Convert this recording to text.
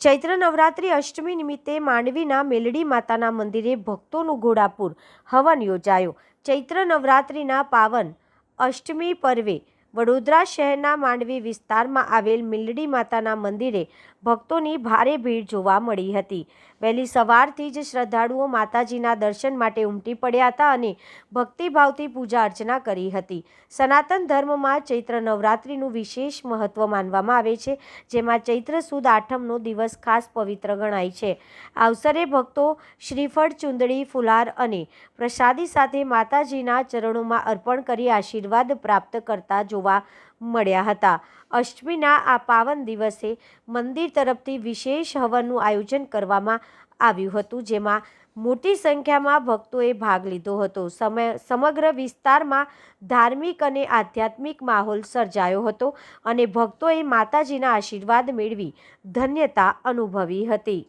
ચૈત્ર નવરાત્રિ અષ્ટમી નિમિત્તે માંડવીના મેલડી માતાના મંદિરે ભક્તોનું ઘોડાપૂર હવન યોજાયો। ચૈત્ર નવરાત્રિના પાવન અષ્ટમી પર્વે વડોદરા શહેરના માંડવી વિસ્તારમાં આવેલ મેલડી માતાના મંદિરે ભક્તોની ભારે ભીડ જોવા મળી હતી। વહેલી સવારથી જ શ્રદ્ધાળુઓ માતાજીના દર્શન માટે ઉમટી પડ્યા હતા અને ભક્તિભાવથી પૂજા અર્ચના કરી હતી। સનાતન ધર્મમાં ચૈત્ર નવરાત્રિનું વિશેષ મહત્વ માનવામાં આવે છે, જેમાં ચૈત્ર સુદ આઠમનો દિવસ ખાસ પવિત્ર ગણાય છે। આ અવસરે ભક્તો શ્રીફળ, ચુંદડી, ફુલાર અને પ્રસાદી સાથે માતાજીના ચરણોમાં અર્પણ કરી આશીર્વાદ પ્રાપ્ત કરતા જોવા મળ્યા હતા। અષ્ટમીના આ પાવન દિવસે મંદિર તરફથી વિશેષ હવનનું આયોજન કરવામાં આવ્યું હતું, જેમાં મોટી સંખ્યામાં ભક્તોએ ભાગ લીધો હતો। સમગ્ર વિસ્તારમાં ધાર્મિક અને આધ્યાત્મિક માહોલ સર્જાયો હતો અને ભક્તોએ માતાજીના આશીર્વાદ મેળવી ધન્યતા અનુભવી હતી।